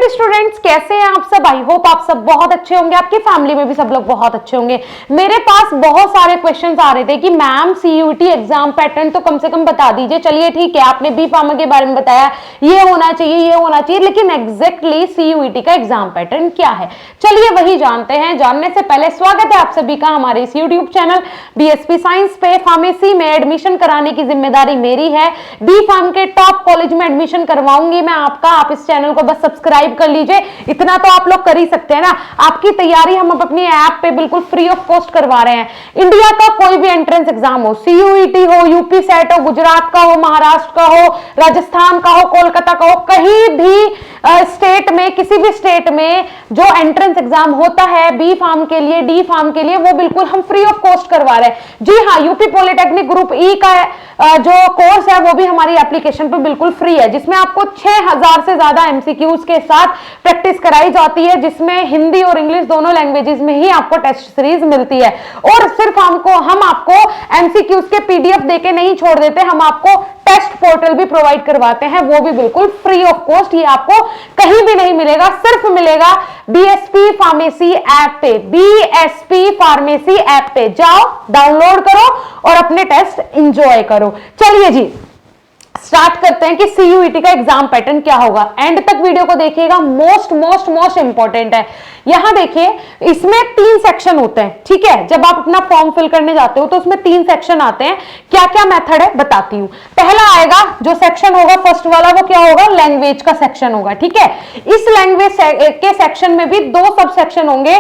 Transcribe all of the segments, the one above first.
Dear students, कैसे हैं आप सब? आई होप आप सब बहुत अच्छे होंगे, आपकी फैमिली में भी सब लोग बहुत अच्छे होंगे। मेरे पास बहुत सारे क्वेश्चंस आ रहे थे कि मैम सीयूईटी एग्जाम पैटर्न तो कम से कम बता दीजिए। चलिए ठीक है, आपने बी फार्मा के बारे में बताया, ये होना चाहिए, ये होना चाहिए, लेकिन एग्जैक्टली सीयूईटी का एग्जाम पैटर्न क्या है, चलिए वही जानते हैं। जानने से पहले स्वागत है आप सभी का हमारे इस यूट्यूब चैनल बीएसपी साइंस पे। फार्मेसी में एडमिशन कराने की जिम्मेदारी मेरी है। बी फार्म के टॉप कॉलेज में एडमिशन करवाऊंगी मैं आपका। आप इस चैनल को बस सब्सक्राइब कर लीजिए, इतना तो आप लोग कर ही सकते हैं ना। आपकी तैयारी हम अपनी ऐप पे बिल्कुल फ्री ऑफ कॉस्ट करवा रहे हैं। इंडिया का कोई भी एंट्रेंस एग्जाम हो, सीयूईटी हो, यूपी सेट हो, गुजरात का हो, महाराष्ट्र का हो, राजस्थान का हो, कोलकाता का हो, कहीं भी स्टेट में, किसी भी स्टेट में जो एंट्रेंस एग्जाम होता है बी फार्म के लिए, डी फार्म के लिए, वो बिल्कुल हम फ्री ऑफ कॉस्ट करवा रहे हैं। जी हाँ, यूपी पॉलिटेक्निक ग्रुप ई का जो कोर्स है वो भी हमारी एप्लीकेशन पे बिल्कुल फ्री है, जिसमें आपको 6000 से ज्यादा एमसीक्यूज के साथ प्रैक्टिस कराई जाती है, जिसमें हिंदी और इंग्लिश दोनों लैंग्वेजेस में ही आपको टेस्ट सीरीज मिलती है। और सिर्फ हम आपको एमसीक्यूज के पीडीएफ देके नहीं छोड़ देते, हम आपको टेस्ट पोर्टल भी प्रोवाइड करवाते हैं, वो भी बिल्कुल फ्री ऑफ कॉस्ट। ये आपको कहीं भी नहीं मिलेगा, सिर्फ मिलेगा बीएसपी फार्मेसी ऐप पे। बीएसपी फार्मेसी ऐप पे जाओ, डाउनलोड करो और अपने टेस्ट एंजॉय करो। चलिए जी, स्टार्ट करते हैं कि सीयूईटी का एग्जाम पैटर्न क्या होगा। एंड तक वीडियो को देखिएगा, मोस्ट इंपॉर्टेंट है। यहां देखिए, इसमें 3 सेक्शन होते हैं, ठीक है। जब आप अपना फॉर्म फिल करने जाते हो तो उसमें 3 सेक्शन आते हैं। क्या क्या मेथड है बताती हूं। पहला आएगा जो सेक्शन होगा, फर्स्ट वाला, वो क्या होगा, लैंग्वेज का सेक्शन होगा, ठीक है। इस लैंग्वेज के सेक्शन में भी 2 सब सेक्शन होंगे,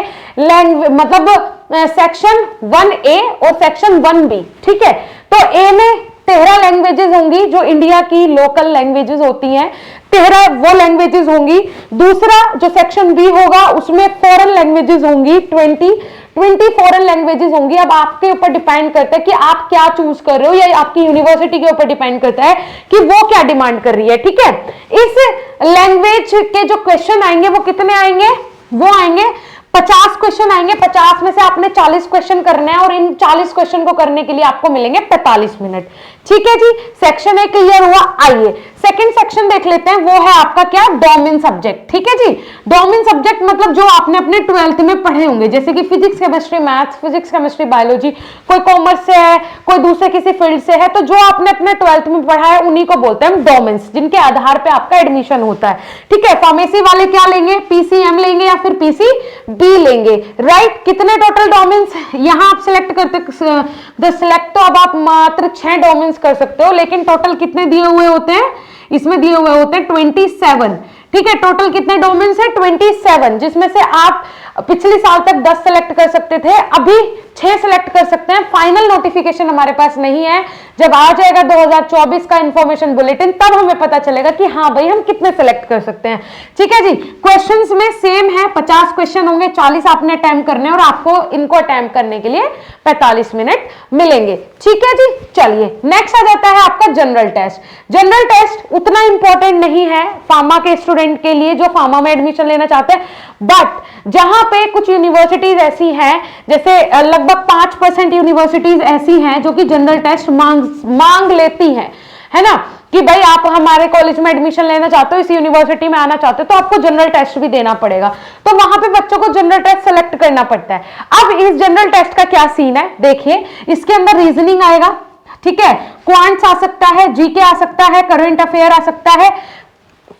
मतलब सेक्शन 1A और सेक्शन 1B, ठीक है। तो ए में 13 लैंग्वेजेस होंगी जो इंडिया की लोकल लैंग्वेजेस होती हैं, 13 वो लैंग्वेजेस होंगी। दूसरा जो सेक्शन बी होगा उसमें फॉरेन लैंग्वेजेस होंगी, 20 फॉरेन लैंग्वेजेस होंगी। अब आपके ऊपर डिपेंड करता है कि आप क्या चूज कर रहे हो, या आपकी यूनिवर्सिटी के ऊपर डिपेंड करता है कि वो क्या डिमांड कर रही है, ठीक है। इस लैंग्वेज के जो क्वेश्चन आएंगे वो कितने आएंगे, वो आएंगे 50 क्वेश्चन आएंगे। 50 में से आपने 40 क्वेश्चन करने हैं और इन 40 क्वेश्चन को करने के लिए आपको मिलेंगे 45 मिनट, ठीक है जी। सेक्शन ए क्लियर हुआ। आइए सेकंड सेक्शन देख लेते हैं, वो है आपका क्या, डोमेन सब्जेक्ट, ठीक है जी। डोमेन सब्जेक्ट मतलब जो आपने अपने 12th में पढ़े होंगे, जैसे कि physics chemistry maths, physics chemistry biology, कोई कॉमर्स से है, कोई दूसरे किसी फील्ड से है, तो जो आपने अपने 12th में पढ़ा है उन्हीं को बोलते हैं डोमेन्स, जिनके आधार पर आपका एडमिशन होता है, ठीक है। फार्मेसी वाले क्या लेंगे, पीसीएम लेंगे या फिर पीसीबी लेंगे, राइट। कितने टोटल डोमेन्स यहां आप सिलेक्ट करते, सिलेक्ट तो अब आप मात्र 6 डोमेन्स कर सकते हो, लेकिन टोटल कितने दिए हुए होते हैं, इसमें दिए हुए होते हैं 27, ठीक है। टोटल कितने डोमेन्स है, 27, जिसमें से आप पिछले साल तक 10 सेलेक्ट कर सकते थे, अभी 6 सेलेक्ट कर सकते हैं। फाइनल नोटिफिकेशन हमारे पास नहीं है, जब आ जाएगा 2024 का इंफॉर्मेशन बुलेटिन तब हमें पता चलेगा कि हाँ भाई हम कितने सेलेक्ट कर सकते हैं, ठीक है जी। क्वेश्चंस में सेम है, 50 क्वेश्चन होंगे, 40 आपने अटेम्प्ट करने और आपको इनको अटेम्प्ट करने के लिए 45 मिनट मिलेंगे, ठीक है जी। चलिए नेक्स्ट आ जाता है आपका जनरल टेस्ट। जनरल टेस्ट उतना इंपॉर्टेंट नहीं है फार्मा के स्टूडेंट के लिए जो फार्मा में एडमिशन लेना चाहते हैं, बट जहां पे कुछ यूनिवर्सिटीज ऐसी हैं, जैसे लगभग 5% यूनिवर्सिटीज ऐसी हैं जो कि जनरल टेस्ट मांग लेती हैं, है ना, कि भाई आप हमारे कॉलेज में एडमिशन लेना चाहते हो, इस यूनिवर्सिटी में आना चाहते हो, तो आपको जनरल टेस्ट भी देना पड़ेगा। तो वहां पे बच्चों को जनरल टेस्ट सेलेक्ट करना पड़ता है। अब इस जनरल टेस्ट का क्या सीन है, देखिए, इसके अंदर रीजनिंग आएगा, ठीक है, क्वांट्स आ सकता है, जीके आ सकता है, करंट अफेयर आ सकता है।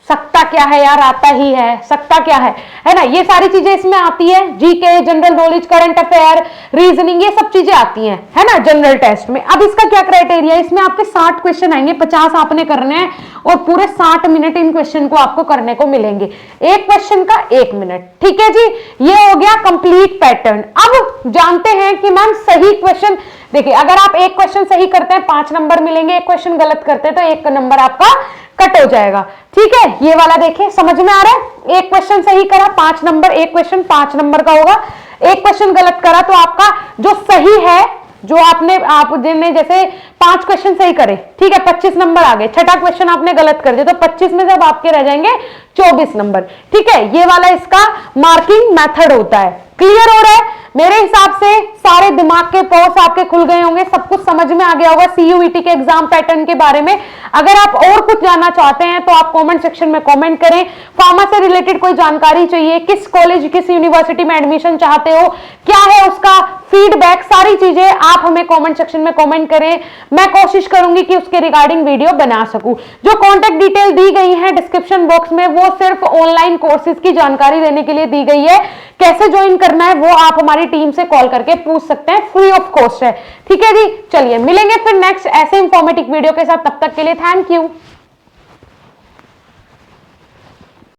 सकता क्या है यार, आता ही है, सकता क्या है ना, ये सारी चीजें इसमें आती है। GK, general knowledge, current affair, reasoning, ये सब चीजें आती हैं, है ना, जनरल टेस्ट में। अब इसका क्या क्राइटेरिया है, इसमें आपके 60 क्वेश्चन आएंगे, 50 आपने करने हैं और पूरे 60 मिनट इन क्वेश्चन को आपको करने को मिलेंगे, एक क्वेश्चन का 1 मिनट, ठीक है जी। ये हो गया कंप्लीट पैटर्न। अब जानते हैं कि मैम सही क्वेश्चन, देखिए अगर आप एक क्वेश्चन सही करते हैं 5 नंबर मिलेंगे, एक क्वेश्चन गलत करते हैं तो 1 नंबर आपका कट हो जाएगा, ठीक है। ये वाला देखिए, समझ में आ रहा है, एक क्वेश्चन सही करा 5 नंबर, एक क्वेश्चन 5 नंबर का होगा, एक क्वेश्चन गलत करा तो आपका जो सही है जो आपने आप जिनने जैसे 5 क्वेश्चन सही करे, ठीक है, 25 नंबर आ गए, छठा क्वेश्चन आपने गलत कर दिया तो 25 में से अब आपके रह जाएंगे 24 नंबर, ठीक है। ये वाला इसका मार्किंग मेथड होता है। क्लियर हो रहा है? मेरे हिसाब से सारे दिमाग के पोर्स आपके खुल गए होंगे, सब कुछ समझ में आ गया होगा सीयूईटी के एग्जाम पैटर्न के बारे में। अगर आप और कुछ जानना चाहते हैं तो आप कमेंट सेक्शन में कमेंट करें। फार्मा से रिलेटेड कोई जानकारी चाहिए, किस कॉलेज किस यूनिवर्सिटी में एडमिशन चाहते हो, क्या है उसका फीडबैक, सारी चीजें आप हमें कमेंट सेक्शन में कमेंट करें। मैं कोशिश करूंगी कि उसके रिगार्डिंग वीडियो बना सकूं। जो कॉन्टेक्ट डिटेल दी गई है डिस्क्रिप्शन बॉक्स में वो सिर्फ ऑनलाइन कोर्सेज की जानकारी देने के लिए दी गई है। कैसे ज्वाइन करना है वो आप हमारी टीम से कॉल करके पूछ सकते हैं, फ्री ऑफ कॉस्ट है, ठीक है जी। चलिए मिलेंगे फिर नेक्स्ट ऐसे इंफॉर्मेटिव वीडियो के साथ, तब तक के लिए थैंक यू।